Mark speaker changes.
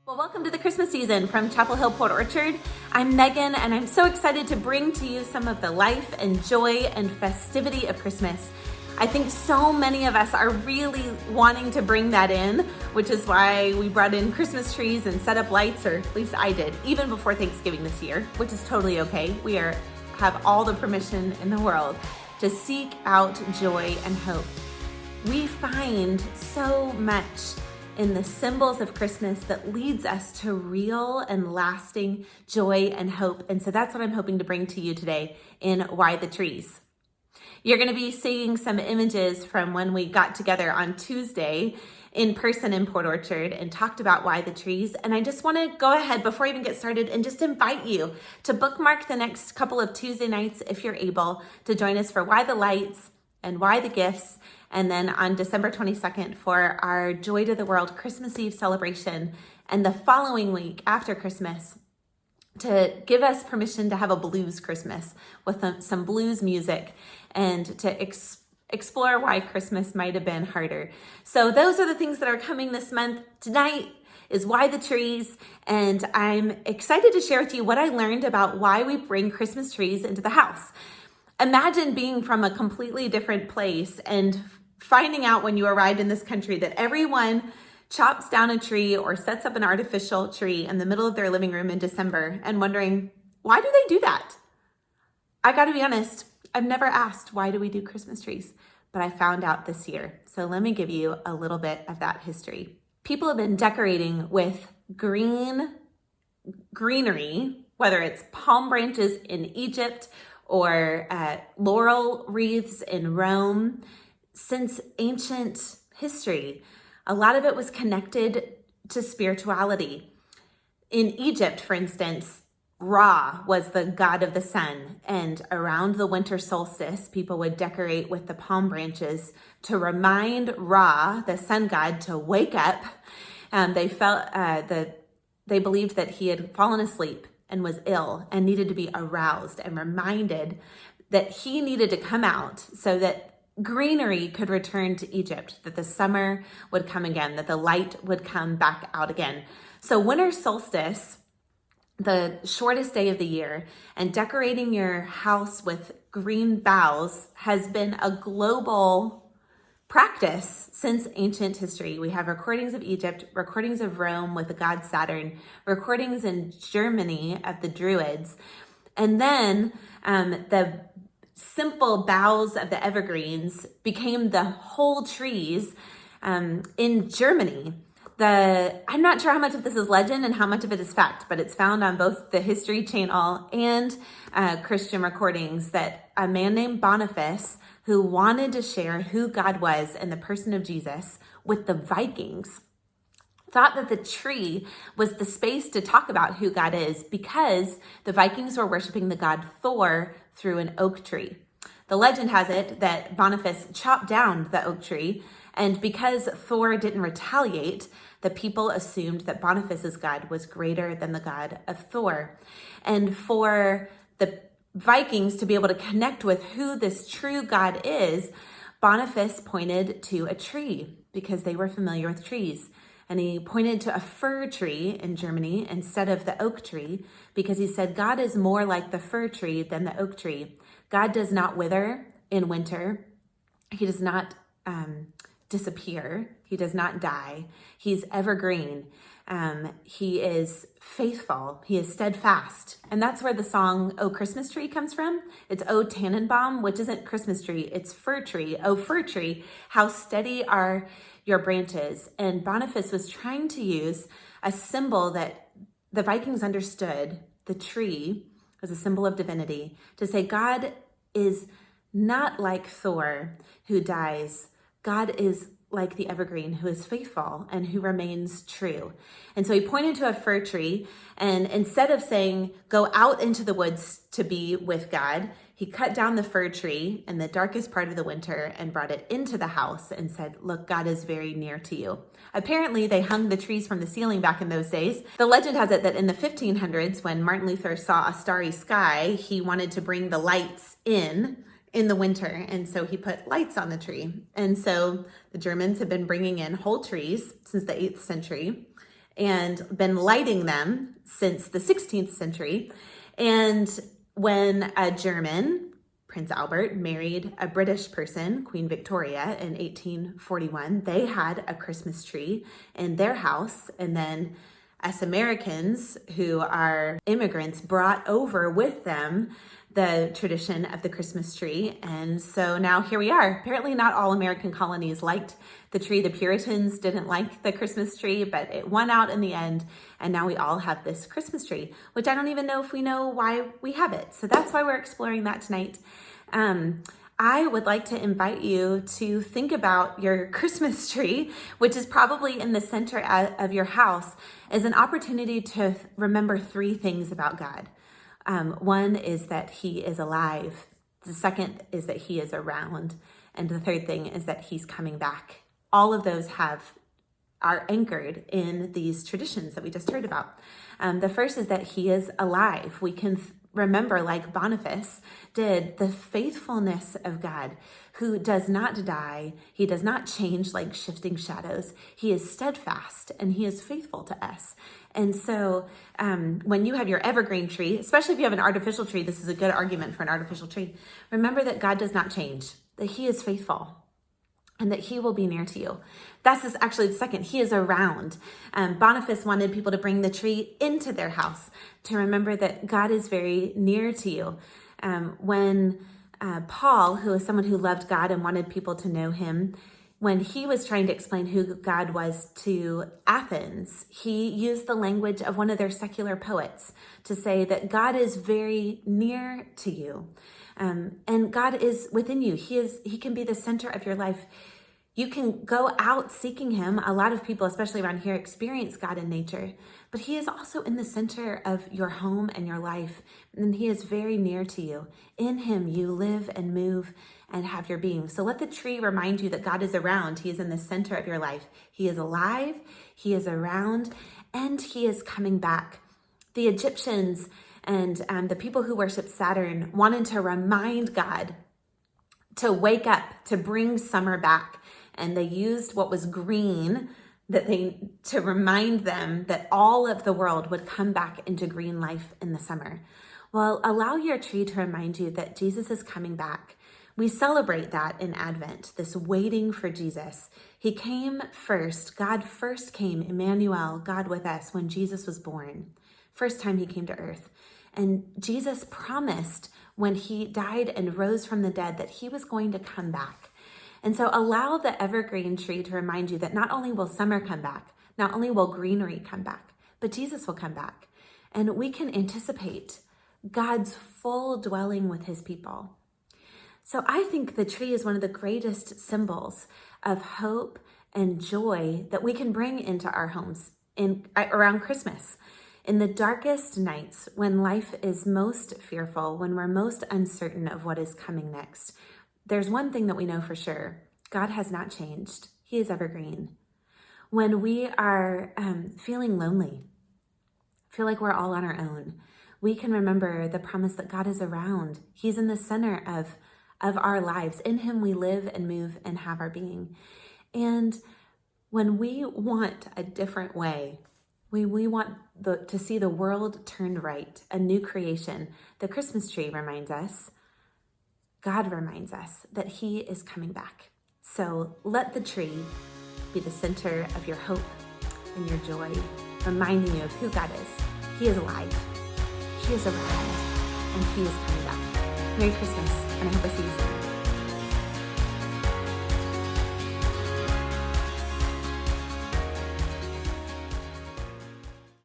Speaker 1: Well, welcome to the Christmas season from Chapel Hill Port Orchard. I'm Megan, and I'm so excited to bring to you some of the life and joy and festivity of Christmas. I think so many of us are really wanting to bring that in, which is why we brought in Christmas trees and set up lights, or at least I did, even before Thanksgiving this year, which is totally okay. We have all the permission in the world to seek out joy and hope. We find so much in the symbols of Christmas that leads us to real and lasting joy and hope. And so that's what I'm hoping to bring to you today in Why the Trees. You're going to be seeing some images from when we got together on Tuesday in person in Port Orchard and talked about Why the Trees. And I just want to go ahead before I even get started and just invite you to bookmark the next couple of Tuesday nights, if you're able, to join us for Why the Lights and Why the Gifts. And then on December 22nd for our Joy to the World Christmas Eve celebration. And the following week after Christmas, to give us permission to have a blues Christmas with some blues music and to explore why Christmas might have been harder. So those are the things that are coming this month. Tonight is Why the Trees, and I'm excited to share with you what I learned about why we bring Christmas trees into the house. Imagine being from a completely different place and finding out when you arrived in this country that everyone chops down a tree or sets up an artificial tree in the middle of their living room in December and wondering, why do they do that? I gotta be honest, I've never asked, why do we do Christmas trees? But I found out this year. So let me give you a little bit of that history. People have been decorating with greenery, whether it's palm branches in Egypt or laurel wreaths in Rome, since ancient history. A lot of it was connected to spirituality. In Egypt, for instance, Ra was the god of the sun, and around the winter solstice, people would decorate with the palm branches to remind Ra, the sun god, to wake up. They believed that he had fallen asleep and was ill and needed to be aroused and reminded that he needed to come out so that greenery could return to Egypt, that the summer would come again, that the light would come back out again. So winter solstice, the shortest day of the year, and decorating your house with green boughs has been a global practice since ancient history. We have recordings of Egypt, recordings of Rome with the god Saturn, recordings in Germany of the Druids, and then the simple boughs of the evergreens became the whole trees in Germany. I'm not sure how much of this is legend and how much of it is fact, but it's found on both the History Channel and Christian recordings that a man named Boniface, who wanted to share who God was in the person of Jesus with the Vikings, thought that the tree was the space to talk about who God is because the Vikings were worshiping the god Thor through an oak tree. The legend has it that Boniface chopped down the oak tree, and because Thor didn't retaliate, the people assumed that Boniface's god was greater than the god of Thor. And for the Vikings to be able to connect with who this true God is, Boniface pointed to a tree because they were familiar with trees. And he pointed to a fir tree in Germany instead of the oak tree because he said, God is more like the fir tree than the oak tree. God does not wither in winter. He does not disappear. He does not die. He's evergreen. He is faithful. He is steadfast. And that's where the song, "Oh Christmas Tree" comes from. It's "Oh Tannenbaum," which isn't Christmas tree, it's fir tree. Oh fir tree, how steady are your branches. And Boniface was trying to use a symbol that the Vikings understood, the tree as a symbol of divinity, to say God is not like Thor who dies. God is like the evergreen who is faithful and who remains true. And so he pointed to a fir tree, and instead of saying, go out into the woods to be with God, he cut down the fir tree in the darkest part of the winter and brought it into the house and said, look, God is very near to you. Apparently, they hung the trees from the ceiling back in those days. The legend has it that in the 1500s, when Martin Luther saw a starry sky, he wanted to bring the lights in the winter, and so he put lights on the tree. And so the Germans have been bringing in whole trees since the 8th century, and been lighting them since the 16th century. And when a German, Prince Albert, married a British person, Queen Victoria, in 1841, they had a Christmas tree in their house. And then us Americans, who are immigrants, brought over with them the tradition of the Christmas tree. And so now here we are. Apparently not all American colonies liked the tree. The Puritans didn't like the Christmas tree, but it won out in the end. And now we all have this Christmas tree, which I don't even know if we know why we have it. So that's why we're exploring that tonight. I would like to invite you to think about your Christmas tree, which is probably in the center of your house, as an opportunity to remember three things about God. One is that he is alive. The second is that he is around. And the third thing is that he's coming back. All of those are anchored in these traditions that we just heard about. The first is that he is alive. We can remember, like Boniface did, the faithfulness of God, who does not die. He does not change like shifting shadows. He is steadfast and he is faithful to us. And so when you have your evergreen tree, especially if you have an artificial tree, this is a good argument for an artificial tree. Remember that God does not change, that he is faithful and that he will be near to you. That's actually the second. He is around. Boniface wanted people to bring the tree into their house to remember that God is very near to you. When Paul, who is someone who loved God and wanted people to know him, when he was trying to explain who God was to Athens, he used the language of one of their secular poets to say that God is very near to you. And God is within you. He can be the center of your life. You can go out seeking him. A lot of people, especially around here, experience God in nature, but he is also in the center of your home and your life. And he is very near to you. In him, you live and move and have your being. So let the tree remind you that God is around. He is in the center of your life. He is alive, he is around, and he is coming back. The Egyptians and the people who worship Saturn wanted to remind God to wake up, to bring summer back. And they used what was green to remind them that all of the world would come back into green life in the summer. Well, allow your tree to remind you that Jesus is coming back. We celebrate that in Advent, this waiting for Jesus. He came first. God first came, Emmanuel, God with us, when Jesus was born. First time he came to earth. And Jesus promised when he died and rose from the dead that he was going to come back. And so allow the evergreen tree to remind you that not only will summer come back, not only will greenery come back, but Jesus will come back. And we can anticipate God's full dwelling with his people. So I think the tree is one of the greatest symbols of hope and joy that we can bring into our homes around Christmas. In the darkest nights, when life is most fearful, when we're most uncertain of what is coming next, there's one thing that we know for sure. God has not changed. He is evergreen. When we are feeling lonely, feel like we're all on our own, we can remember the promise that God is around. He's in the center of our lives. In him we live and move and have our being. And when we want a different way, we want to see the world turned right, a new creation, the Christmas tree reminds us, God reminds us that he is coming back. So let the tree be the center of your hope and your joy, reminding you of who God is. He is alive, he is around, and he is coming back. Merry Christmas, and I hope I see you soon.